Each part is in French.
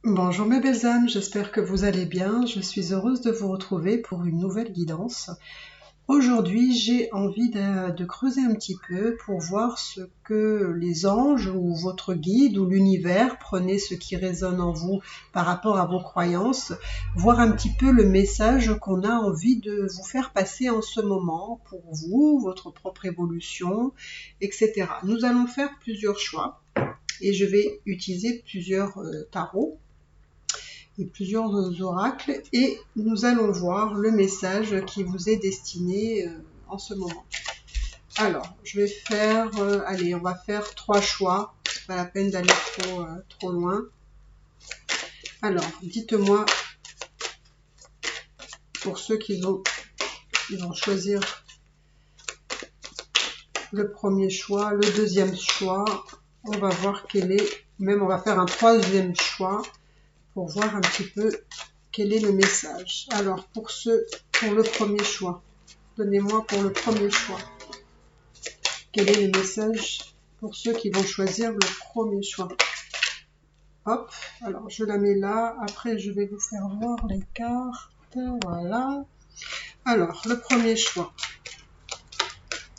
Bonjour mes belles âmes, j'espère que vous allez bien. Je suis heureuse de vous retrouver pour une nouvelle guidance. Aujourd'hui, j'ai envie de creuser un petit peu pour voir ce que les anges ou votre guide ou l'univers, prenez ce qui résonne en vous par rapport à vos croyances, voir un petit peu le message qu'on a envie de vous faire passer en ce moment pour vous, votre propre évolution, etc. Nous allons faire plusieurs choix et je vais utiliser plusieurs tarots et plusieurs oracles et nous allons voir le message qui vous est destiné en ce moment. Alors, je vais faire, allez, on va faire 3 choix, pas la peine d'aller trop loin. Alors, dites-moi, pour ceux qui vont choisir le premier choix, le deuxième choix, on va voir quel est, même on va faire un troisième choix pour voir un petit peu quel est le message. Alors, pour le premier choix, donnez-moi pour le premier choix. Quel est le message pour ceux qui vont choisir le premier choix? Hop, alors je la mets là. Après, je vais vous faire voir les cartes. Voilà. Alors, le premier choix.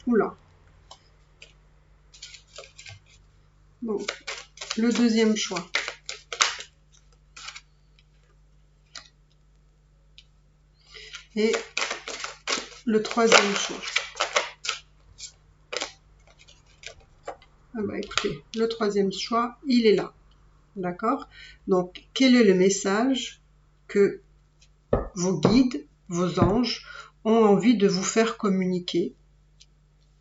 Oula. Bon, le deuxième choix. Et le troisième choix. Ah bah écoutez, le troisième choix, il est là. D'accord? Donc, quel est le message que vos guides, vos anges, ont envie de vous faire communiquer?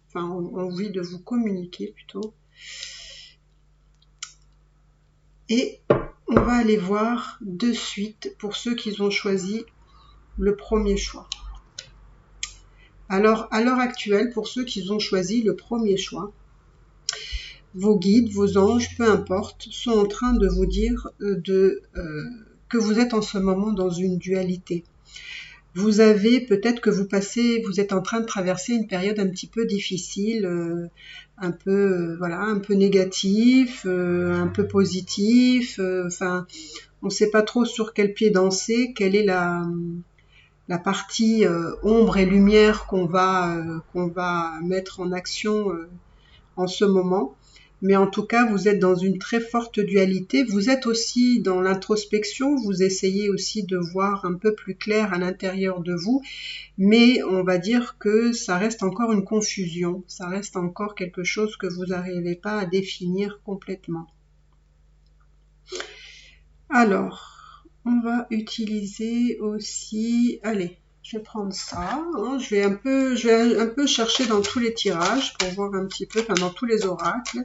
Enfin, ont envie de vous communiquer plutôt. Et on va aller voir de suite pour ceux qui ont choisi le premier choix. Alors, à l'heure actuelle, pour ceux qui ont choisi le premier choix, vos guides, vos anges, peu importe, sont en train de vous dire que vous êtes en ce moment dans une dualité. Vous avez peut-être que vous êtes en train de traverser une période un petit peu difficile, un peu négatif, un peu positif. Enfin, on ne sait pas trop sur quel pied danser, quelle est la partie ombre et lumière qu'on va mettre en action en ce moment. Mais en tout cas, vous êtes dans une très forte dualité. Vous êtes aussi dans l'introspection. Vous essayez aussi de voir un peu plus clair à l'intérieur de vous. Mais on va dire que ça reste encore une confusion. Ça reste encore quelque chose que vous n'arrivez pas à définir complètement. Alors, on va utiliser aussi... Allez, je vais prendre ça. Je vais un peu chercher dans tous les tirages pour voir un petit peu, enfin dans tous les oracles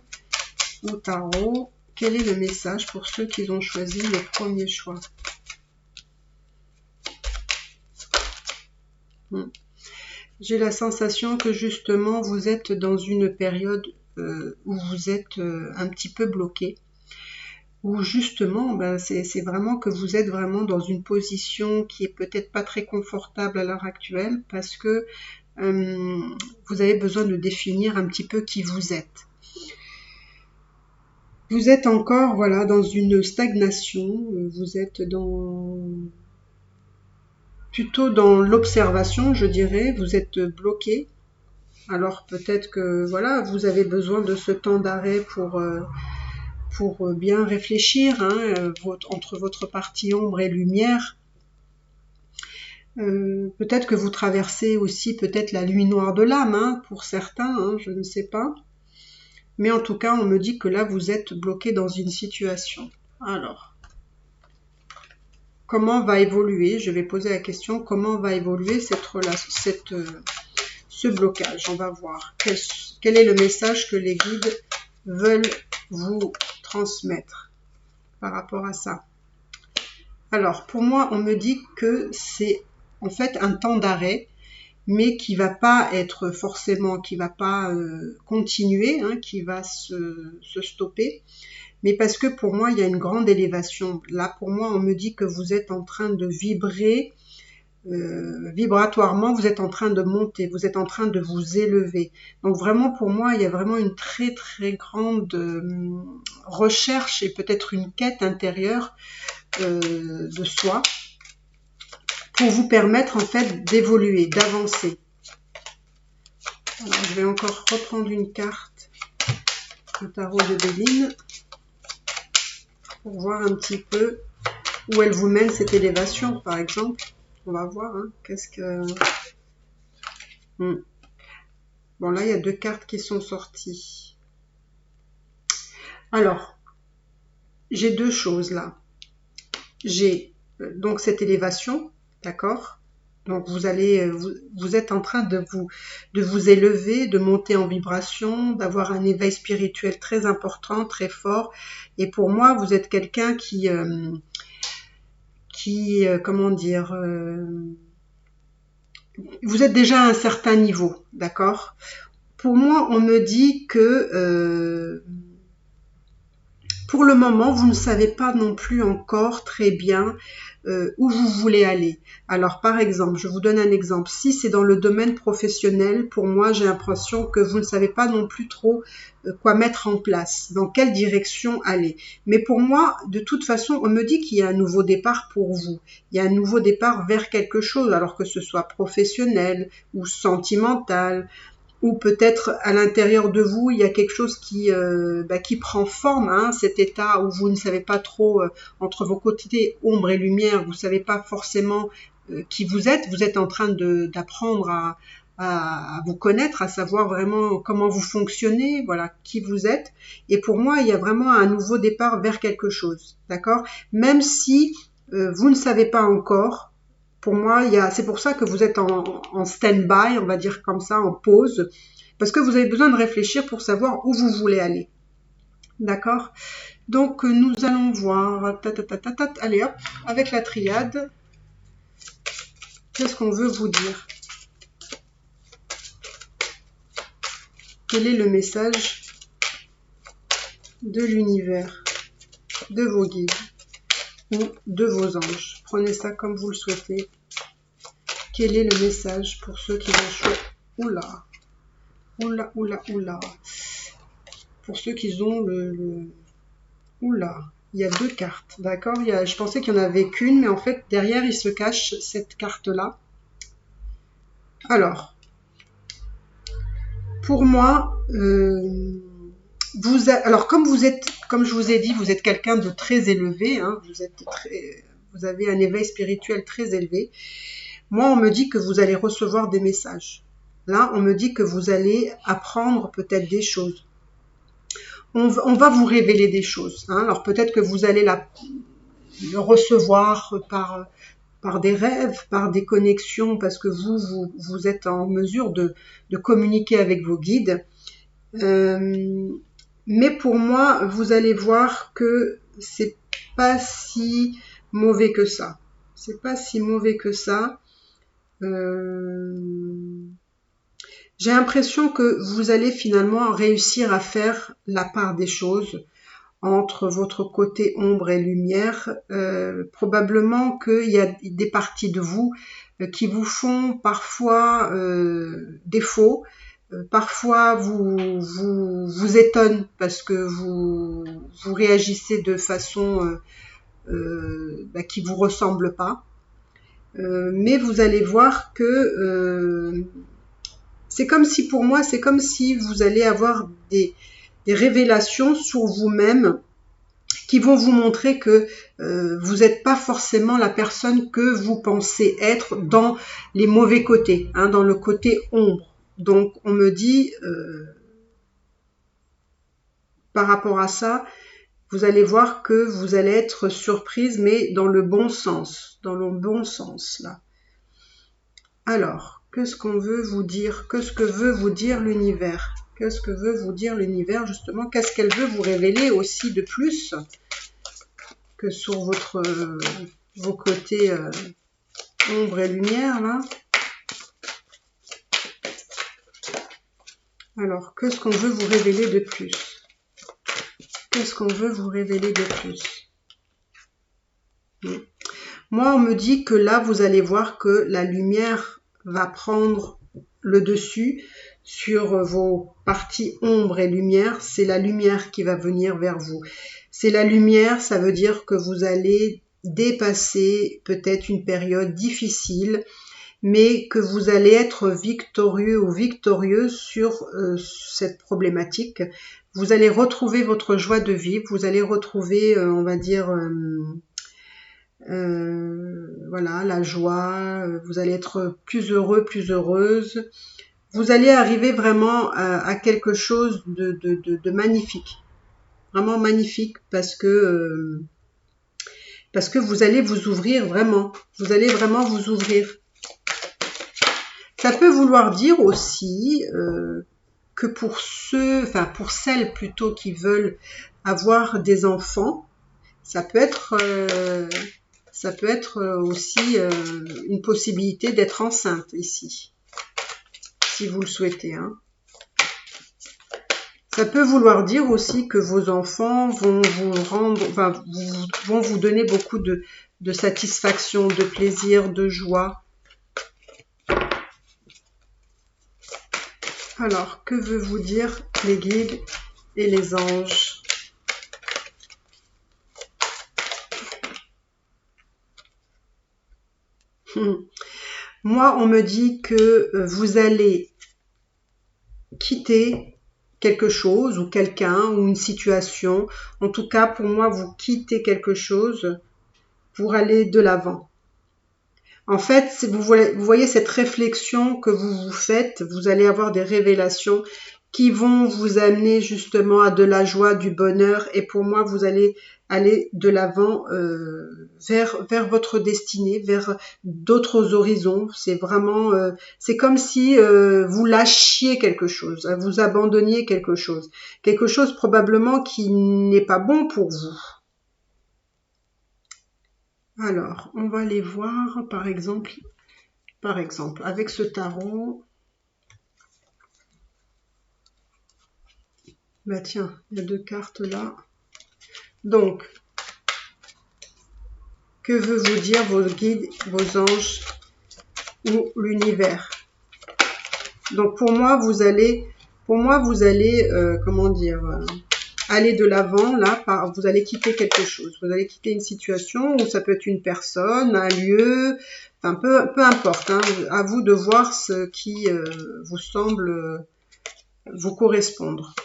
au tarot, quel est le message pour ceux qui ont choisi le premier choix. J'ai la sensation que justement vous êtes dans une période où vous êtes un petit peu bloqué, où justement c'est vraiment que vous êtes vraiment dans une position qui est peut-être pas très confortable à l'heure actuelle parce que vous avez besoin de définir un petit peu qui vous êtes. Vous êtes encore dans une stagnation, vous êtes plutôt dans l'observation, je dirais, vous êtes bloqué. Alors peut-être que vous avez besoin de ce temps d'arrêt pour bien réfléchir entre votre partie ombre et lumière. Peut-être que vous traversez aussi peut-être la nuit noire de l'âme, pour certains, je ne sais pas. Mais en tout cas, on me dit que là, vous êtes bloqué dans une situation. Alors, comment va évoluer? Je vais poser la question, comment va évoluer ce blocage? On va voir. Quel est le message que les guides veulent vous transmettre par rapport à ça? Alors, pour moi, on me dit que c'est en fait un temps d'arrêt, mais qui va pas être forcément, qui va pas continuer, qui va se stopper, mais parce que pour moi, il y a une grande élévation. Là, pour moi, on me dit que vous êtes en train de vibrer, vibratoirement, vous êtes en train de monter, vous êtes en train de vous élever. Donc vraiment, pour moi, il y a vraiment une très très grande recherche et peut-être une quête intérieure de soi pour vous permettre en fait d'évoluer, d'avancer. Alors, je vais encore reprendre une carte, le tarot de Béline, pour voir un petit peu où elle vous mène cette élévation, par exemple. On va voir, hein, qu'est-ce que... Bon, là, il y a 2 cartes qui sont sorties. Alors, j'ai 2 choses là. J'ai donc cette élévation, d'accord? Donc vous allez, vous êtes en train de vous élever, de monter en vibration, d'avoir un éveil spirituel très important, très fort. Et pour moi, vous êtes quelqu'un qui comment dire, vous êtes déjà à un certain niveau, d'accord? Pour moi, on me dit que pour le moment, vous ne savez pas non plus encore très bien où vous voulez aller. Alors, par exemple, je vous donne un exemple. Si c'est dans le domaine professionnel, pour moi, j'ai l'impression que vous ne savez pas non plus trop quoi mettre en place, dans quelle direction aller. Mais pour moi, de toute façon, on me dit qu'il y a un nouveau départ pour vous. Il y a un nouveau départ vers quelque chose, alors que ce soit professionnel ou sentimental, ou peut-être à l'intérieur de vous, il y a quelque chose qui prend forme, hein, cet état où vous ne savez pas trop, entre vos côtés ombre et lumière, vous ne savez pas forcément qui vous êtes en train d'apprendre à vous connaître, à savoir vraiment comment vous fonctionnez, voilà, qui vous êtes. Et pour moi, il y a vraiment un nouveau départ vers quelque chose, d'accord? Même si vous ne savez pas encore, pour moi, c'est pour ça que vous êtes en stand-by, on va dire comme ça, en pause, parce que vous avez besoin de réfléchir pour savoir où vous voulez aller. D'accord? Donc, nous allons voir, allez hop, avec la triade, qu'est-ce qu'on veut vous dire? Quel est le message de l'univers, de vos guides ou de vos anges? Prenez ça comme vous le souhaitez. Quel est le message pour ceux qui ont choisi? Oula, oula, oula, oula. Pour ceux qui ont Oula, il y a 2 cartes, d'accord? Je pensais qu'il n'y en avait qu'une, mais en fait, derrière, il se cache cette carte-là. Alors, pour moi, alors comme je vous ai dit, vous êtes quelqu'un de très élevé, hein, vous avez un éveil spirituel très élevé. Moi, on me dit que vous allez recevoir des messages. Là, on me dit que vous allez apprendre peut-être des choses. On va vous révéler des choses. Hein. Alors peut-être que vous allez le recevoir par des rêves, par des connexions, parce que vous êtes en mesure de communiquer avec vos guides. Mais pour moi, vous allez voir que c'est pas si mauvais que ça. C'est pas si mauvais que ça. J'ai l'impression que vous allez finalement réussir à faire la part des choses entre votre côté ombre et lumière. Probablement qu'il y a des parties de vous qui vous font parfois défaut, parfois vous étonnent parce que vous réagissez de façon qui vous ressemble pas. Mais vous allez voir que c'est comme si, pour moi, c'est comme si vous allez avoir des révélations sur vous-même qui vont vous montrer que vous n'êtes pas forcément la personne que vous pensez être dans les mauvais côtés, hein, dans le côté ombre. Donc, on me dit, par rapport à ça, vous allez voir que vous allez être surprise, mais dans le bon sens, là. Alors, qu'est-ce qu'on veut vous dire? Qu'est-ce que veut vous dire l'univers? Qu'est-ce que veut vous dire l'univers, justement? Qu'est-ce qu'elle veut vous révéler aussi de plus que sur vos côtés ombre et lumière, là? Alors, qu'est-ce qu'on veut vous révéler de plus? Qu'est-ce qu'on veut vous révéler de plus? Moi, on me dit que là, vous allez voir que la lumière va prendre le dessus sur vos parties ombre et lumière. C'est la lumière qui va venir vers vous. C'est la lumière, ça veut dire que vous allez dépasser peut-être une période difficile, mais que vous allez être victorieux ou victorieuse sur cette problématique. Vous allez retrouver votre joie de vivre, vous allez retrouver, on va dire, voilà, la joie, vous allez être plus heureux, plus heureuse. Vous allez arriver vraiment à quelque chose de magnifique, vraiment magnifique, parce que vous allez vous ouvrir vraiment, vous allez vraiment vous ouvrir. Ça peut vouloir dire aussi que pour celles plutôt qui veulent avoir des enfants, ça peut être aussi une possibilité d'être enceinte ici, si vous le souhaitez, hein. Ça peut vouloir dire aussi que vos enfants vont vous rendre, vont vous donner beaucoup de satisfaction, de plaisir, de joie. Alors, que veut vous dire les guides et les anges? Moi, on me dit que vous allez quitter quelque chose ou quelqu'un ou une situation. En tout cas, pour moi, vous quittez quelque chose pour aller de l'avant. En fait, si vous voyez cette réflexion que vous vous faites, vous allez avoir des révélations qui vont vous amener justement à de la joie, du bonheur. Et pour moi, vous allez aller de l'avant vers votre destinée, vers d'autres horizons. C'est vraiment, c'est comme si vous lâchiez quelque chose, vous abandonniez quelque chose probablement qui n'est pas bon pour vous. Alors, on va aller voir, par exemple, avec ce tarot. Bah tiens, il y a 2 cartes là. Donc, que veut vous dire vos guides, vos anges ou l'univers? Donc, pour moi, vous allez, comment dire, aller de l'avant, là, vous allez quitter quelque chose. Vous allez quitter une situation, ou ça peut être une personne, un lieu, enfin, peu importe, hein, à vous de voir ce qui vous semble vous correspondre.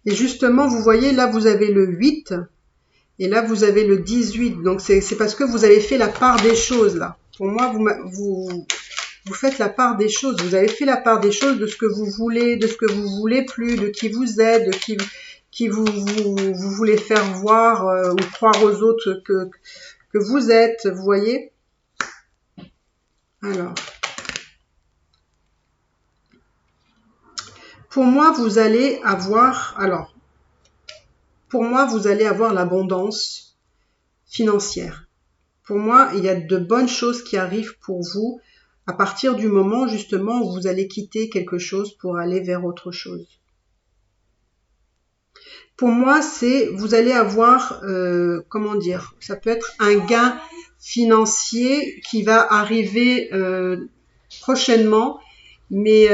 Et justement, vous voyez, là, vous avez le 8, et là, vous avez le 18. Donc, c'est parce que vous avez fait la part des choses, là. Pour moi, vous faites la part des choses. Vous avez fait la part des choses de ce que vous voulez, de ce que vous voulez plus, de qui vous êtes, de qui vous voulez faire voir ou croire aux autres que vous êtes. Vous voyez? Alors, pour moi, vous allez avoir l'abondance financière. Pour moi, il y a de bonnes choses qui arrivent pour vous à partir du moment justement où vous allez quitter quelque chose pour aller vers autre chose. Pour moi, vous allez avoir, comment dire, ça peut être un gain financier qui va arriver prochainement, mais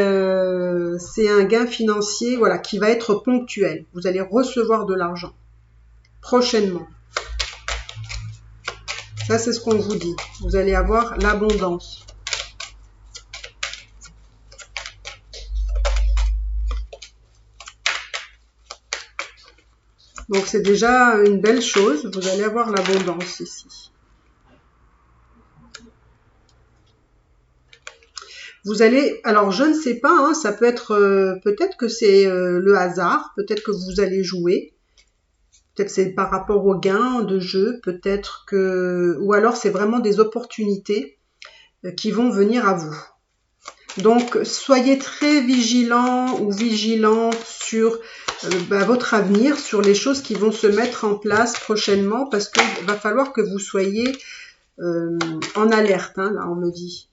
c'est un gain financier, voilà, qui va être ponctuel. Vous allez recevoir de l'argent prochainement. Ça, c'est ce qu'on vous dit. Vous allez avoir l'abondance. Donc, c'est déjà une belle chose. Vous allez avoir l'abondance ici. Vous allez, alors je ne sais pas, hein, ça peut être, peut-être que c'est le hasard, peut-être que vous allez jouer, peut-être c'est par rapport au gain de jeu, peut-être que, ou alors c'est vraiment des opportunités qui vont venir à vous. Donc soyez très vigilants ou vigilantes sur votre avenir, sur les choses qui vont se mettre en place prochainement, parce qu'il va falloir que vous soyez en alerte, hein, là on me dit.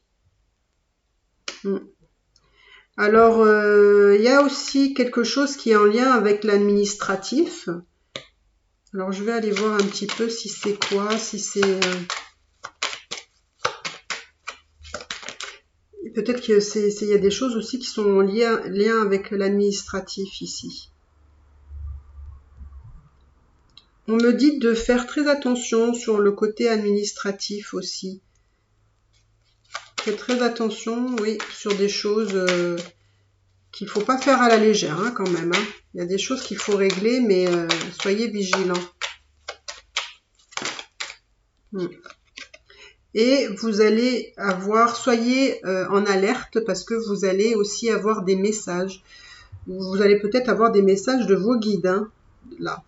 Alors, il y a aussi quelque chose qui est en lien avec l'administratif. Alors, je vais aller voir un petit peu si c'est quoi, si c'est... Peut-être qu'il y a des choses aussi qui sont en lien avec l'administratif ici. On me dit de faire très attention sur le côté administratif aussi. Faites très attention, oui, sur des choses qu'il ne faut pas faire à la légère, hein, quand même. Hein. Il y a des choses qu'il faut régler, mais soyez vigilants. Et vous allez avoir, soyez en alerte parce que vous allez aussi avoir des messages. Vous allez peut-être avoir des messages de vos guides, hein, là.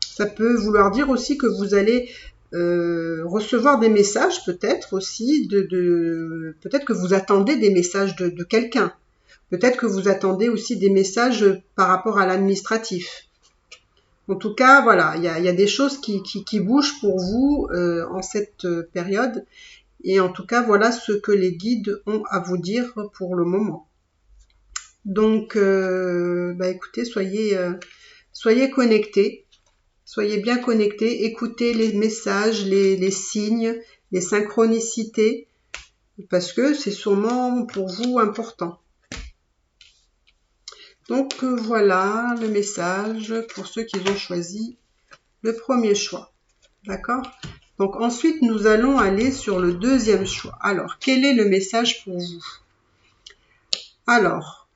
Ça peut vouloir dire aussi que vous allez recevoir des messages, peut-être aussi, peut-être que vous attendez des messages de quelqu'un. Peut-être que vous attendez aussi des messages par rapport à l'administratif. En tout cas, voilà, il y a des choses qui bougent pour vous en cette période. Et en tout cas, voilà ce que les guides ont à vous dire pour le moment. Donc, écoutez, soyez connectés. Soyez bien connectés. Écoutez les messages, les signes, les synchronicités. Parce que c'est sûrement pour vous important. Donc voilà le message pour ceux qui ont choisi le premier choix. D'accord? Donc ensuite, nous allons aller sur le deuxième choix. Alors, quel est le message pour vous? Alors,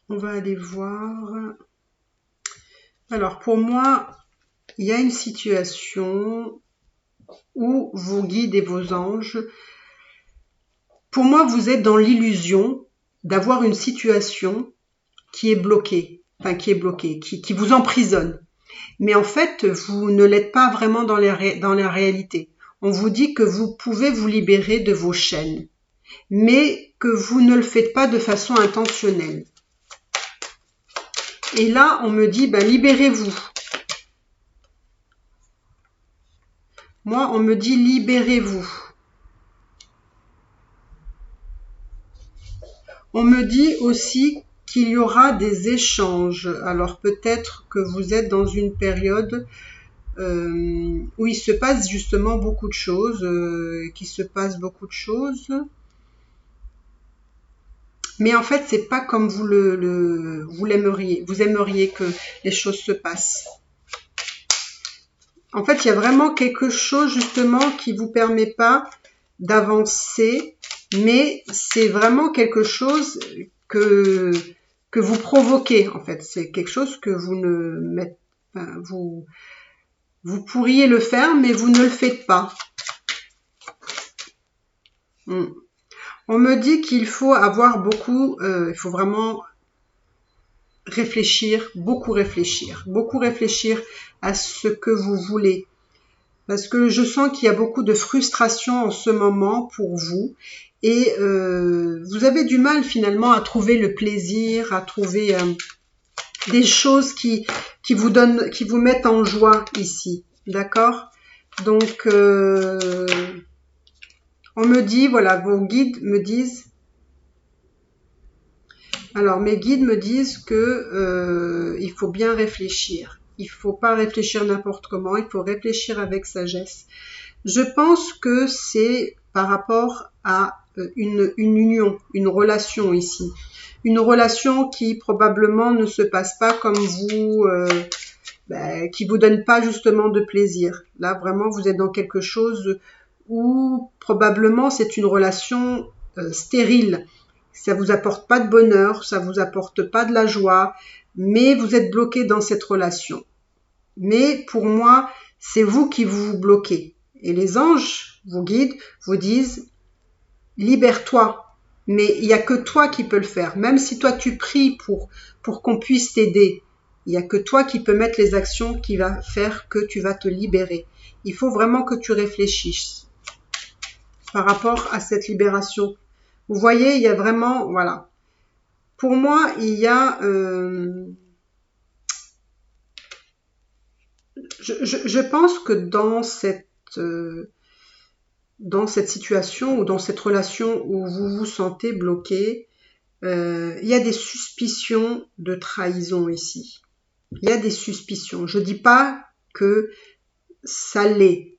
on va aller voir. Alors, pour moi, il y a une situation où vos guides et vos anges, pour moi, vous êtes dans l'illusion d'avoir une situation qui est bloquée, qui vous emprisonne. Mais en fait, vous ne l'êtes pas vraiment dans la réalité. On vous dit que vous pouvez vous libérer de vos chaînes, mais que vous ne le faites pas de façon intentionnelle. Et là, on me dit, libérez-vous. Moi, on me dit, libérez-vous. On me dit aussi qu'il y aura des échanges. Alors peut-être que vous êtes dans une période où il se passe justement beaucoup de choses, mais en fait c'est pas comme vous l'aimeriez. Vous aimeriez que les choses se passent. En fait, il y a vraiment quelque chose justement qui vous permet pas d'avancer, mais c'est vraiment quelque chose que vous provoquez. En fait, c'est quelque chose que vous ne mettez, vous pourriez le faire, mais vous ne le faites pas. On me dit qu'il faut avoir il faut vraiment réfléchir, beaucoup réfléchir à ce que vous voulez. Parce que je sens qu'il y a beaucoup de frustration en ce moment pour vous. Et vous avez du mal finalement à trouver le plaisir, à trouver des choses qui vous mettent en joie ici. D'accord? Donc, on me dit, voilà, vos guides me disent, alors mes guides me disent que il faut bien réfléchir. Il faut pas réfléchir n'importe comment, il faut réfléchir avec sagesse. Je pense que c'est par rapport à une union, une relation ici. Une relation qui probablement ne se passe pas comme vous, qui vous donne pas justement de plaisir. Là, vraiment, vous êtes dans quelque chose où probablement c'est une relation stérile. Ça vous apporte pas de bonheur, ça vous apporte pas de la joie, mais vous êtes bloqué dans cette relation. Mais pour moi, c'est vous qui vous bloquez. Et les anges, vos guides, vous disent, libère-toi. Mais il n'y a que toi qui peux le faire. Même si toi tu pries pour qu'on puisse t'aider, il n'y a que toi qui peux mettre les actions qui va faire que tu vas te libérer. Il faut vraiment que tu réfléchisses par rapport à cette libération. Vous voyez, il y a vraiment, voilà. Pour moi, il y a... je pense que dans cette situation ou dans cette relation où vous vous sentez bloqué, il y a des suspicions de trahison ici. Il y a des suspicions. Je dis pas que ça l'est,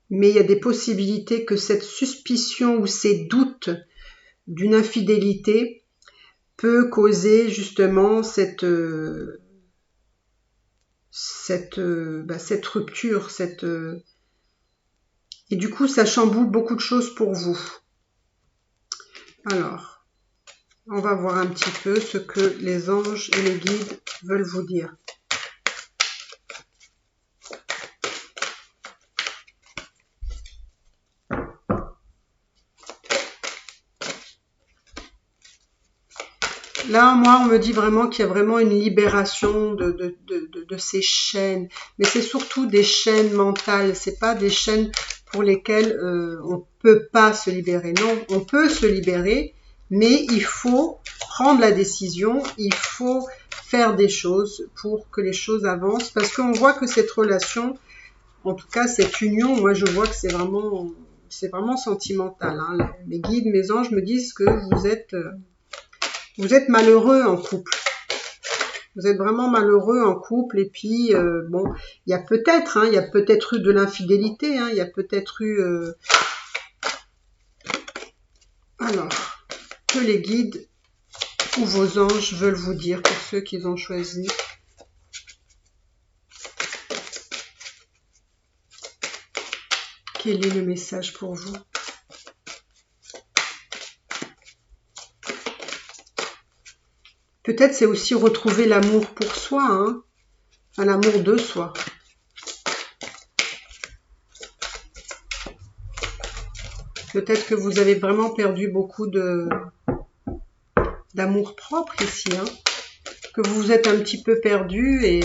mais il y a des possibilités que cette suspicion ou ces doutes d'une infidélité peut causer justement cette rupture, et du coup ça chamboule beaucoup de choses pour vous. Alors, on va voir un petit peu ce que les anges et les guides veulent vous dire. Là, moi, on me dit vraiment qu'il y a vraiment une libération de ces chaînes. Mais c'est surtout des chaînes mentales. C'est pas des chaînes pour lesquelles on peut pas se libérer. Non, on peut se libérer, mais il faut prendre la décision. Il faut faire des choses pour que les choses avancent. Parce qu'on voit que cette relation, en tout cas cette union, moi je vois que c'est vraiment sentimental. Hein. Les guides, mes anges me disent que vous êtes malheureux en couple. Vous êtes vraiment malheureux en couple. Et puis, bon, il y a peut-être eu de l'infidélité. Hein, il y a peut-être eu... Alors, que les guides ou vos anges veulent vous dire pour ceux qu'ils ont choisi. Quel est le message pour vous? Peut-être c'est aussi retrouver l'amour pour soi, hein, enfin, l'amour de soi. Peut-être que vous avez vraiment perdu beaucoup d'amour propre ici, hein, que vous vous êtes un petit peu perdu et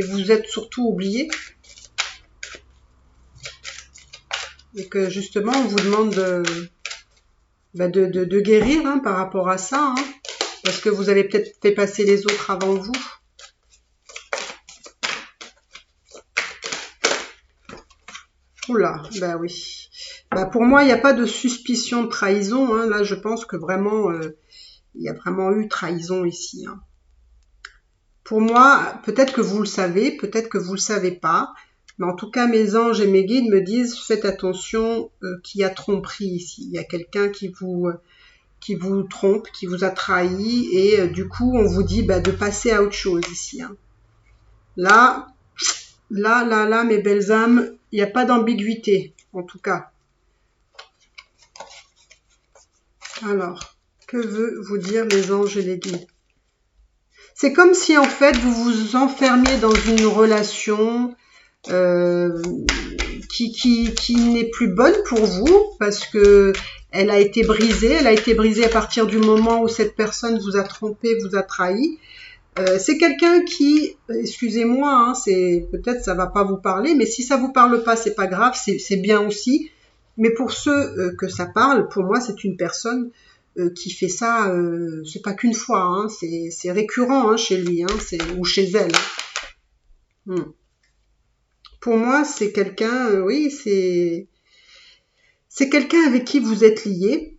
vous êtes surtout oublié. Et que justement on vous demande de guérir hein, par rapport à ça, hein, parce que vous avez peut-être fait passer les autres avant vous. Oula, bah oui. Bah pour moi, il n'y a pas de suspicion de trahison. Hein. Là, je pense que vraiment, il y a vraiment eu trahison ici. Hein. Pour moi, peut-être que vous le savez, peut-être que vous le savez pas. Mais en tout cas, mes anges et mes guides me disent, faites attention qu'il y a tromperie ici. Il y a quelqu'un qui vous trompe, qui vous a trahi. Et du coup, on vous dit de passer à autre chose ici. Hein. Là, mes belles âmes, il n'y a pas d'ambiguïté, en tout cas. Alors, que veut vous dire les anges et les guides? C'est comme si, en fait, vous vous enfermiez dans une relation qui n'est plus bonne pour vous, parce que elle a été brisée. Elle a été brisée à partir du moment où cette personne vous a trompé, vous a trahi. C'est quelqu'un qui, excusez-moi, hein, peut-être ça va pas vous parler, mais si ça vous parle pas, c'est pas grave, c'est bien aussi. Mais pour ceux que ça parle, pour moi, c'est une personne qui fait ça, c'est pas qu'une fois, hein, c'est récurrent hein, chez lui, hein, ou chez elle. Hein. Pour moi, c'est quelqu'un, oui, c'est quelqu'un avec qui vous êtes lié.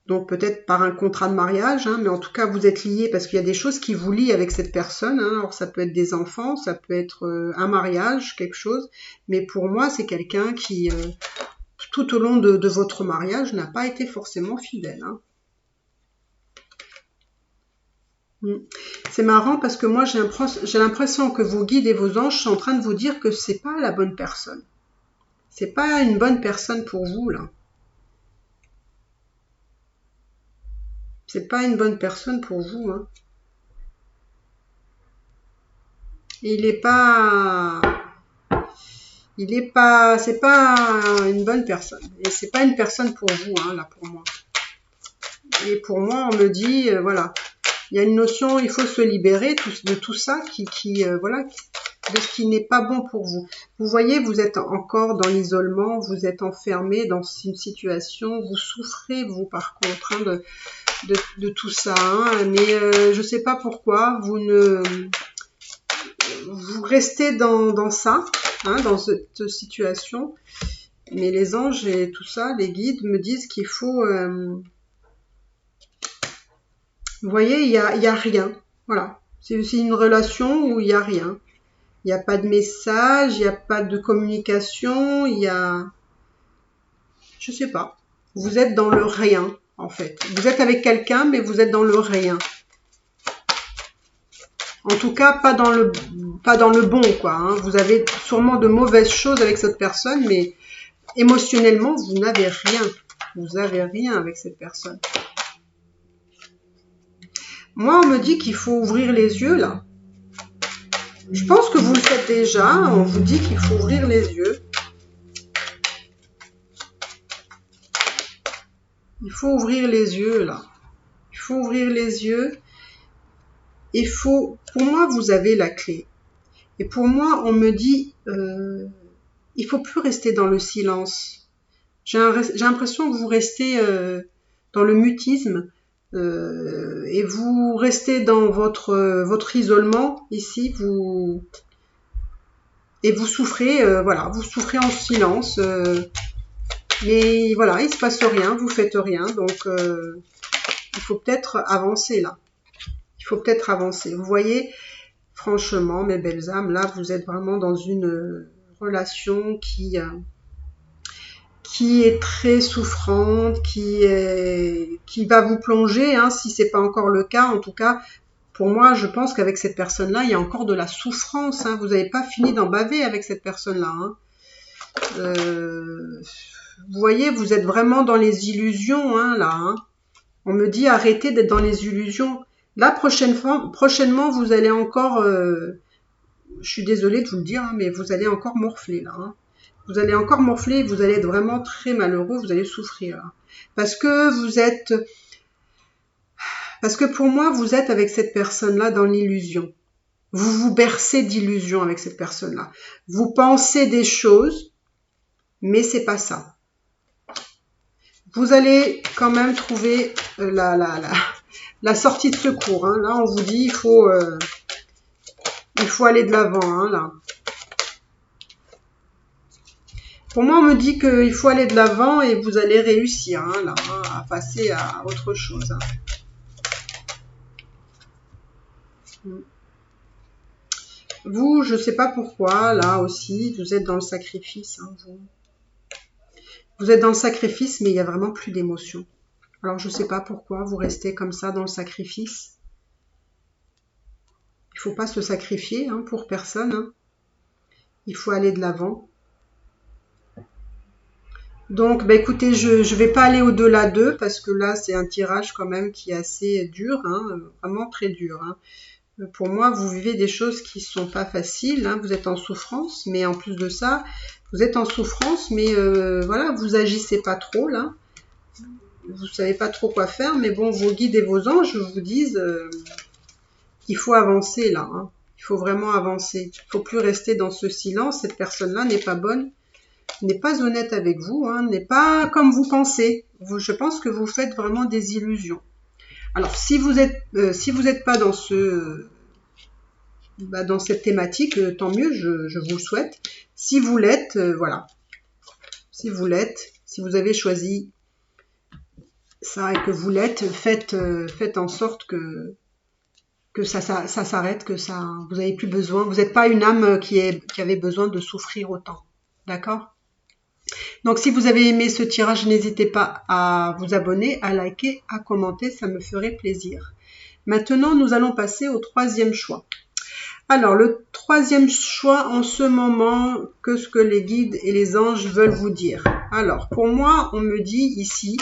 Donc peut-être par un contrat de mariage, hein, mais en tout cas vous êtes liés parce qu'il y a des choses qui vous lient avec cette personne. Hein. Alors ça peut être des enfants, ça peut être un mariage, quelque chose. Mais pour moi c'est quelqu'un qui, tout au long de votre mariage, n'a pas été forcément fidèle. Hein. C'est marrant parce que moi j'ai l'impression que vos guides et vos anges sont en train de vous dire que c'est pas la bonne personne. C'est pas une bonne personne pour vous là. C'est pas une bonne personne pour vous. Hein. C'est pas une bonne personne. Et c'est pas une personne pour vous, hein, là, pour moi. Et pour moi, on me dit, voilà, il y a une notion, il faut se libérer de tout ça voilà, de ce qui n'est pas bon pour vous. Vous voyez, vous êtes encore dans l'isolement, vous êtes enfermé dans une situation, vous souffrez, vous, par contre, hein, de tout ça. Hein, mais je sais pas pourquoi, vous restez dans ça, hein, dans cette situation. Mais les anges et tout ça, les guides me disent qu'il faut... vous voyez, il y a rien. Voilà. C'est une relation où il n'y a rien. Il n'y a pas de message, il n'y a pas de communication, il y a... Je sais pas. Vous êtes dans le rien, en fait. Vous êtes avec quelqu'un, mais vous êtes dans le rien. En tout cas, pas dans le bon, quoi. Hein. Vous avez sûrement de mauvaises choses avec cette personne, mais émotionnellement, vous n'avez rien. Vous n'avez rien avec cette personne. Moi, on me dit qu'il faut ouvrir les yeux, là. Je pense que vous le faites déjà. On vous dit qu'il faut ouvrir les yeux. Il faut ouvrir les yeux, là. Il faut ouvrir les yeux. Pour moi, vous avez la clé. Et pour moi, on me dit, il faut plus rester dans le silence. J'ai l'impression que vous restez dans le mutisme et vous restez dans votre isolement ici, et vous souffrez, voilà, vous souffrez en silence. Mais voilà, il se passe rien, vous faites rien, donc il faut peut-être avancer là. Il faut peut-être avancer. Vous voyez, franchement, mes belles âmes, là, vous êtes vraiment dans une relation qui est très souffrante, qui va vous plonger, hein, si c'est pas encore le cas. En tout cas, pour moi, je pense qu'avec cette personne-là, il y a encore de la souffrance. Hein. Vous n'avez pas fini d'en baver avec cette personne-là. Hein. Vous voyez, vous êtes vraiment dans les illusions, hein, là. Hein. On me dit arrêtez d'être dans les illusions. Là, prochainement, vous allez encore... je suis désolée de vous le dire, hein, mais vous allez encore morfler, là. Hein. Vous allez encore morfler, vous allez être vraiment très malheureux, vous allez souffrir. Là. Parce que pour moi, vous êtes avec cette personne-là dans l'illusion. Vous vous bercez d'illusions avec cette personne-là. Vous pensez des choses, mais c'est pas ça. Vous allez quand même trouver la sortie de secours. Hein. Là, on vous dit, il faut aller de l'avant, hein, là. Pour moi, on me dit qu'il faut aller de l'avant et vous allez réussir, hein, là, hein, à passer à autre chose. Hein. Vous, je ne sais pas pourquoi, là aussi, vous êtes dans le sacrifice. Hein, vous êtes dans le sacrifice, mais il n'y a vraiment plus d'émotion. Alors, je ne sais pas pourquoi vous restez comme ça dans le sacrifice. Il ne faut pas se sacrifier hein, pour personne. Hein. Il faut aller de l'avant. Donc, bah, écoutez, je ne vais pas aller au-delà d'eux parce que là, c'est un tirage quand même qui est assez dur, hein, vraiment très dur. Hein. Pour moi, vous vivez des choses qui ne sont pas faciles. Hein. Vous êtes en souffrance, mais en plus de ça, vous êtes en souffrance, mais voilà, vous agissez pas trop là. Vous savez pas trop quoi faire, mais bon, vos guides et vos anges vous disent qu'il faut avancer là. Hein. Il faut vraiment avancer. Il ne faut plus rester dans ce silence. Cette personne-là n'est pas bonne. N'est pas honnête avec vous, hein, n'est pas comme vous pensez. Je pense que vous faites vraiment des illusions. Alors, si vous êtes pas dans dans cette thématique, tant mieux, je vous le souhaite. Si vous l'êtes, voilà. Si vous l'êtes, si vous avez choisi ça et que vous l'êtes, faites en sorte que ça s'arrête, que ça, vous n'avez plus besoin. Vous n'êtes pas une âme qui avait besoin de souffrir autant. D'accord ? Donc, si vous avez aimé ce tirage, n'hésitez pas à vous abonner, à liker, à commenter, ça me ferait plaisir. Maintenant, nous allons passer au troisième choix. Alors, le troisième choix en ce moment, qu'est-ce que les guides et les anges veulent vous dire? Alors, pour moi, on me dit ici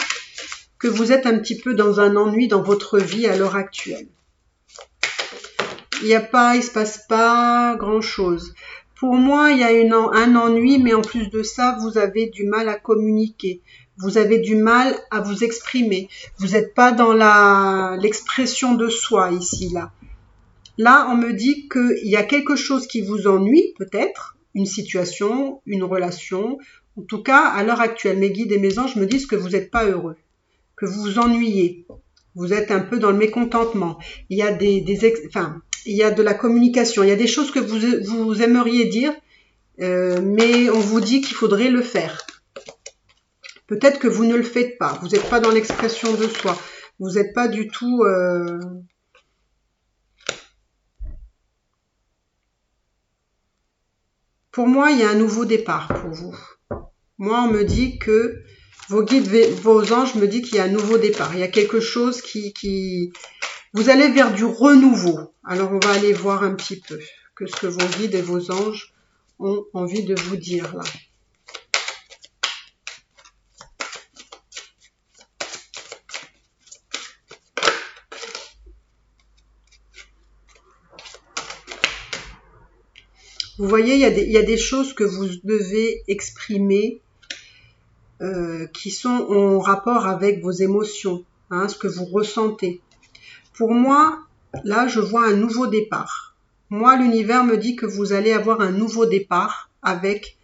que vous êtes un petit peu dans un ennui dans votre vie à l'heure actuelle. Il se passe pas grand-chose. Pour moi, il y a un ennui, mais en plus de ça, vous avez du mal à communiquer. Vous avez du mal à vous exprimer. Vous n'êtes pas dans l'expression de soi ici, là. Là, on me dit qu'il y a quelque chose qui vous ennuie, peut-être, une situation, une relation. En tout cas, à l'heure actuelle, mes guides et mes anges me disent que vous n'êtes pas heureux, que vous vous ennuyez. Vous êtes un peu dans le mécontentement. Il y a il y a de la communication, il y a des choses que vous aimeriez dire, mais on vous dit qu'il faudrait le faire. Peut-être que vous ne le faites pas, vous n'êtes pas dans l'expression de soi, vous n'êtes pas du tout... Pour moi, il y a un nouveau départ pour vous. Moi, on me dit que Vos guides, vos anges me disent qu'il y a un nouveau départ. Il y a quelque chose qui... Vous allez vers du renouveau. Alors, on va aller voir un petit peu ce que vos guides et vos anges ont envie de vous dire là. Vous voyez, il y a des choses que vous devez exprimer qui sont en rapport avec vos émotions, hein, ce que vous ressentez. Pour moi, là, je vois un nouveau départ. Moi, l'univers me dit que vous allez avoir un nouveau départ avec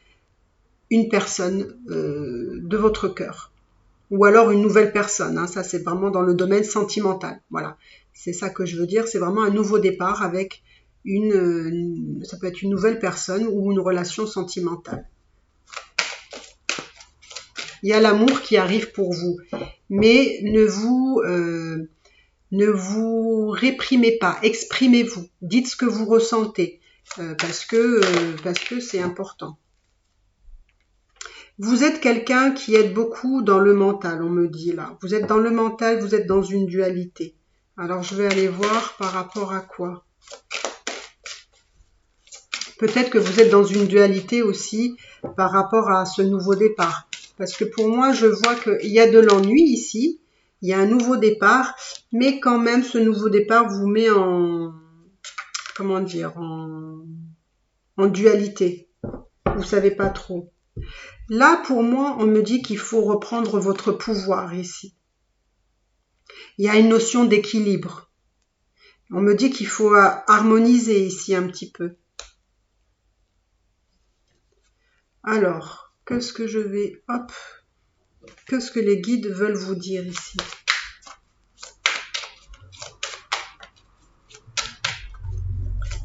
une personne de votre cœur. Ou alors une nouvelle personne, hein, ça c'est vraiment dans le domaine sentimental. Voilà, c'est ça que je veux dire, c'est vraiment un nouveau départ avec ça peut être une nouvelle personne ou une relation sentimentale. Il y a l'amour qui arrive pour vous, mais ne vous réprimez pas, exprimez-vous, dites ce que vous ressentez, parce que c'est important. Vous êtes quelqu'un qui aide beaucoup dans le mental, on me dit là. Vous êtes dans le mental, vous êtes dans une dualité. Alors je vais aller voir par rapport à quoi. Peut-être que vous êtes dans une dualité aussi par rapport à ce nouveau départ. Parce que pour moi, je vois qu'il y a de l'ennui ici, il y a un nouveau départ, mais quand même ce nouveau départ vous met en, comment dire, en dualité. Vous savez pas trop. Là, pour moi, on me dit qu'il faut reprendre votre pouvoir ici. Il y a une notion d'équilibre. On me dit qu'il faut harmoniser ici un petit peu. Alors, qu'est-ce que je vais... Hop. Qu'est-ce que les guides veulent vous dire ici?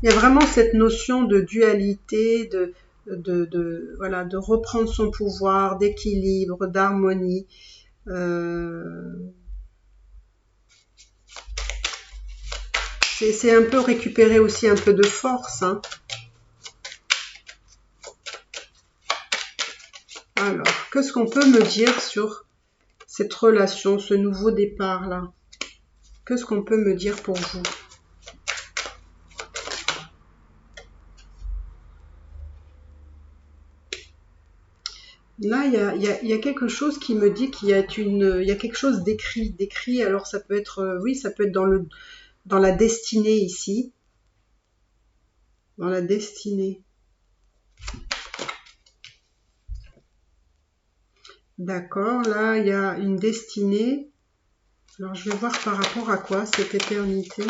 Il y a vraiment cette notion de dualité, voilà, de reprendre son pouvoir, d'équilibre, d'harmonie. C'est un peu récupérer aussi un peu de force. Hein. Alors, qu'est-ce qu'on peut me dire sur cette relation, ce nouveau départ-là? Qu'est-ce qu'on peut me dire pour vous? Là, il y a quelque chose qui me dit qu'il y a il y a quelque chose d'écrit. D'écrit, alors ça peut être, oui, ça peut être dans la destinée ici. Dans la destinée. D'accord, là, il y a une destinée. Alors, je vais voir par rapport à quoi, cette éternité.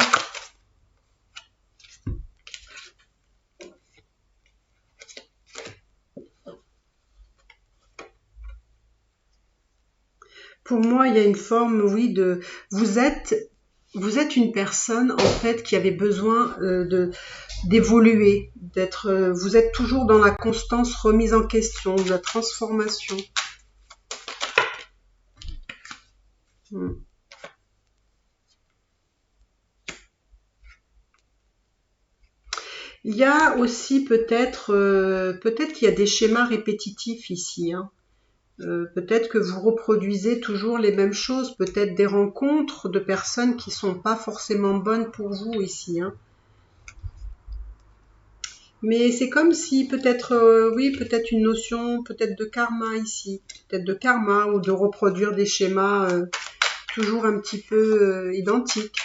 Pour moi, il y a une forme, oui, de... Vous êtes une personne, en fait, qui avait besoin d'évoluer, d'être... vous êtes toujours dans la constance remise en question, de la transformation. Il y a aussi peut-être qu'il y a des schémas répétitifs ici. Hein. Peut-être que vous reproduisez toujours les mêmes choses, peut-être des rencontres de personnes qui sont pas forcément bonnes pour vous ici. Hein. Mais c'est comme si peut-être, oui, peut-être une notion, peut-être de karma ici, peut-être de karma ou de reproduire des schémas toujours un petit peu identiques.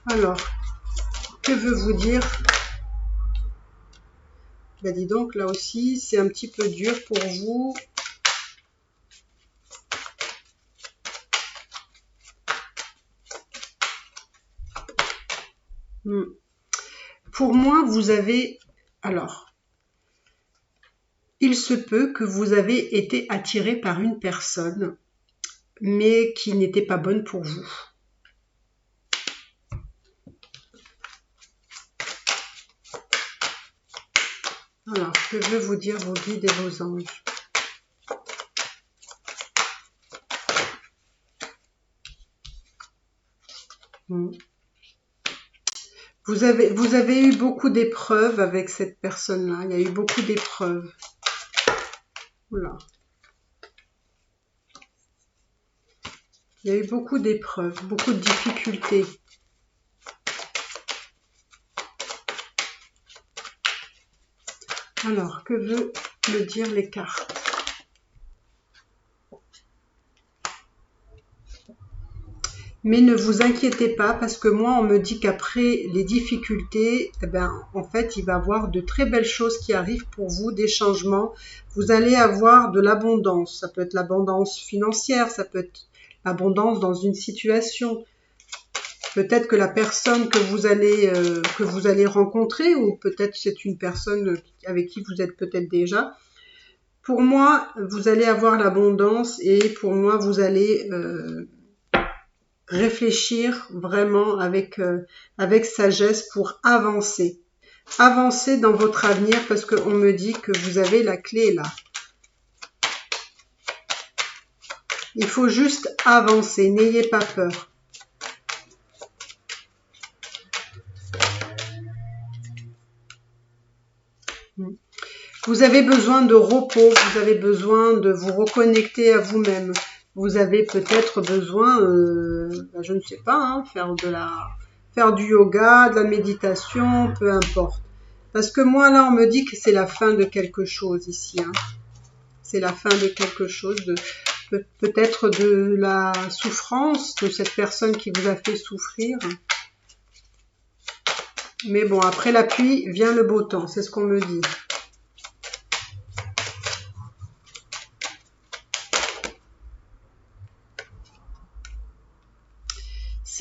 Alors, que veut vous dire? Bah dis donc, là aussi, c'est un petit peu dur pour vous. Pour moi, vous avez... Alors, il se peut que vous avez été attiré par une personne, mais qui n'était pas bonne pour vous. Alors, que veut vous dire vos guides et vos anges? Vous avez eu beaucoup d'épreuves avec cette personne-là. Il y a eu beaucoup d'épreuves. Oula. Il y a eu beaucoup d'épreuves, beaucoup de difficultés. Alors, que veut me dire les cartes? Mais ne vous inquiétez pas, parce que moi, on me dit qu'après les difficultés, eh ben, en fait, il va y avoir de très belles choses qui arrivent pour vous, des changements. Vous allez avoir de l'abondance. Ça peut être l'abondance financière, ça peut être l'abondance dans une situation. Peut-être que la personne que vous allez rencontrer, ou peut-être c'est une personne avec qui vous êtes peut-être déjà. Pour moi, vous allez avoir l'abondance et pour moi, vous allez réfléchir vraiment avec sagesse pour avancer. Avancer dans votre avenir parce qu'on me dit que vous avez la clé là. Il faut juste avancer, n'ayez pas peur. Vous avez besoin de repos, vous avez besoin de vous reconnecter à vous-même. Vous avez peut-être besoin, je ne sais pas, hein, faire du yoga, de la méditation, peu importe. Parce que moi, là, on me dit que c'est la fin de quelque chose ici. Hein. C'est la fin de quelque chose, peut-être de la souffrance de cette personne qui vous a fait souffrir. Mais bon, après la pluie vient le beau temps, c'est ce qu'on me dit.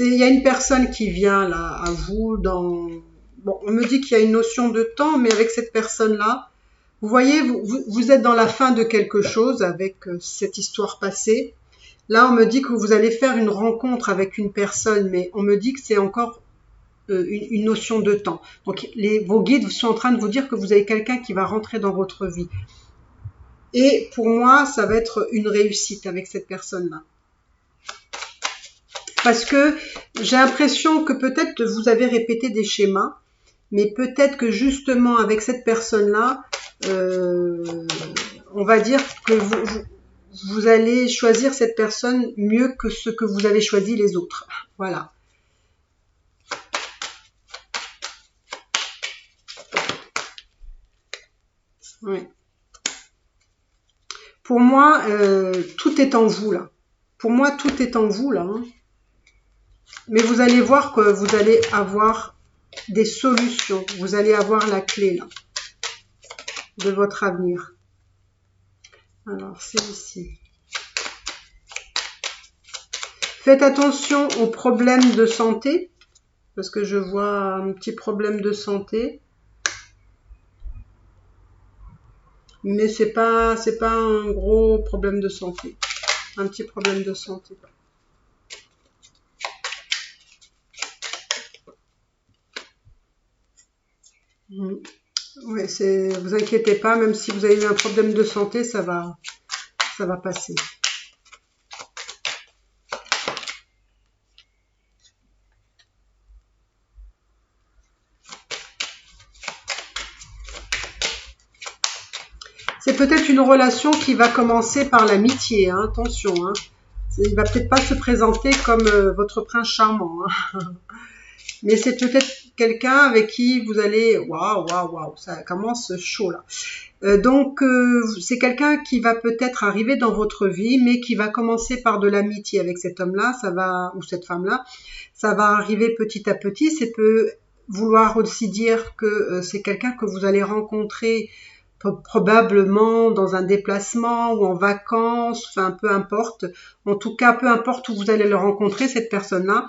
Il y a une personne qui vient là à vous dans... Bon, on me dit qu'il y a une notion de temps, mais avec cette personne-là, vous voyez, vous êtes dans la fin de quelque chose avec cette histoire passée. Là, on me dit que vous allez faire une rencontre avec une personne, mais on me dit que c'est encore une notion de temps. Donc, vos guides sont en train de vous dire que vous avez quelqu'un qui va rentrer dans votre vie. Et pour moi, ça va être une réussite avec cette personne-là. Parce que j'ai l'impression que peut-être vous avez répété des schémas, mais peut-être que justement avec cette personne-là, on va dire que vous allez choisir cette personne mieux que ce que vous avez choisi les autres. Voilà. Ouais. Pour moi, tout est en vous là. Pour moi, tout est en vous là. Hein. Mais vous allez voir que vous allez avoir des solutions. Vous allez avoir la clé là de votre avenir. Alors, c'est ici. Faites attention aux problèmes de santé, parce que je vois un petit problème de santé. Mais c'est pas un gros problème de santé. Un petit problème de santé. Oui, vous inquiétez pas, même si vous avez eu un problème de santé, ça va passer. C'est peut-être une relation qui va commencer par l'amitié, hein, attention. Hein. Il va peut-être pas se présenter comme votre prince charmant. Hein. Mais c'est peut-être quelqu'un avec qui vous allez... Waouh, ça commence chaud là. Donc, c'est quelqu'un qui va peut-être arriver dans votre vie, mais qui va commencer par de l'amitié avec cet homme-là, ou cette femme-là. Ça va arriver petit à petit. Ça peut vouloir aussi dire que c'est quelqu'un que vous allez rencontrer probablement dans un déplacement ou en vacances, enfin peu importe. En tout cas, peu importe où vous allez le rencontrer, cette personne-là.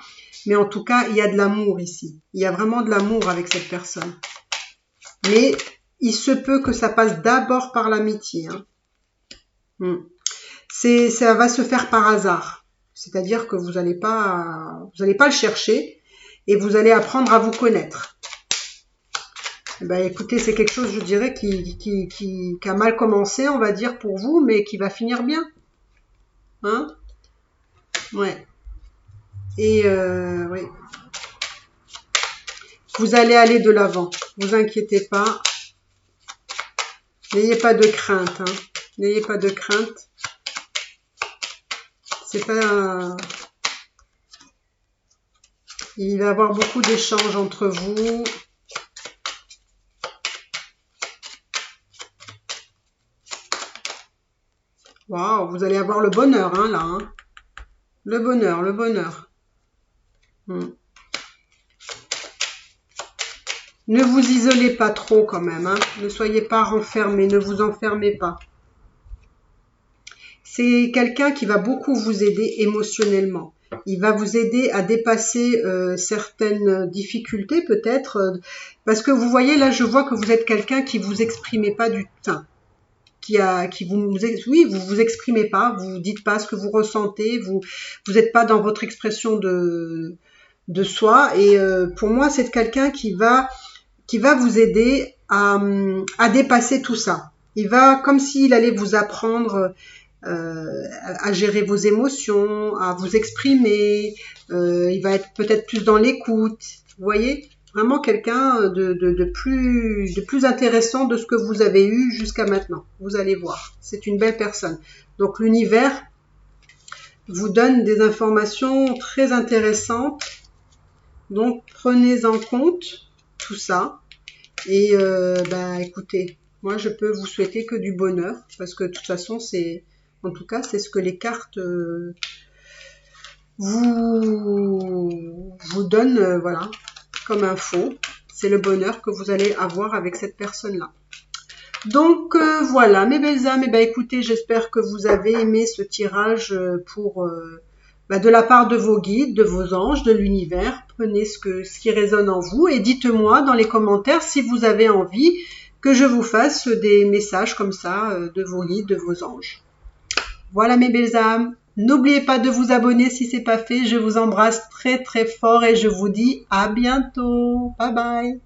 Mais en tout cas, il y a de l'amour ici. Il y a vraiment de l'amour avec cette personne. Mais il se peut que ça passe d'abord par l'amitié. Hein. Ça va se faire par hasard. C'est-à-dire que vous n'allez pas le chercher et vous allez apprendre à vous connaître. Ben, écoutez, c'est quelque chose, je dirais, qui a mal commencé, on va dire, pour vous, mais qui va finir bien. Hein? Ouais. Et oui. Vous allez aller de l'avant. Vous inquiétez pas. N'ayez pas de crainte. Hein. N'ayez pas de crainte. C'est pas... Il va y avoir beaucoup d'échanges entre vous. Waouh, vous allez avoir le bonheur, hein, là. Hein. Le bonheur, le bonheur. Ne vous isolez pas trop quand même. Hein. Ne soyez pas renfermés, ne vous enfermez pas. C'est quelqu'un qui va beaucoup vous aider émotionnellement. Il va vous aider à dépasser certaines difficultés peut-être. Parce que vous voyez, là, je vois que vous êtes quelqu'un qui vous exprimez pas du tout. Oui, vous vous exprimez pas, vous dites pas ce que vous ressentez, vous n'êtes pas dans votre expression de soi. Et pour moi, c'est quelqu'un qui va vous aider à dépasser tout ça. Il va, comme s'il allait vous apprendre à gérer vos émotions, à vous exprimer. Il va être peut-être plus dans l'écoute. Vous voyez ? Vraiment quelqu'un de plus intéressant de ce que vous avez eu jusqu'à maintenant. Vous allez voir. C'est une belle personne. Donc l'univers vous donne des informations très intéressantes. Donc prenez en compte tout ça. Et écoutez, moi je peux vous souhaiter que du bonheur. Parce que de toute façon, en tout cas, c'est ce que les cartes vous donnent. Voilà. Comme info, c'est le bonheur que vous allez avoir avec cette personne-là. Donc voilà, mes belles âmes, écoutez, j'espère que vous avez aimé ce tirage de la part de vos guides, de vos anges, de l'univers. Prenez ce qui résonne en vous et dites-moi dans les commentaires si vous avez envie que je vous fasse des messages comme ça de vos guides, de vos anges. Voilà mes belles âmes. N'oubliez pas de vous abonner si ce n'est pas fait. Je vous embrasse très très fort et je vous dis à bientôt. Bye bye.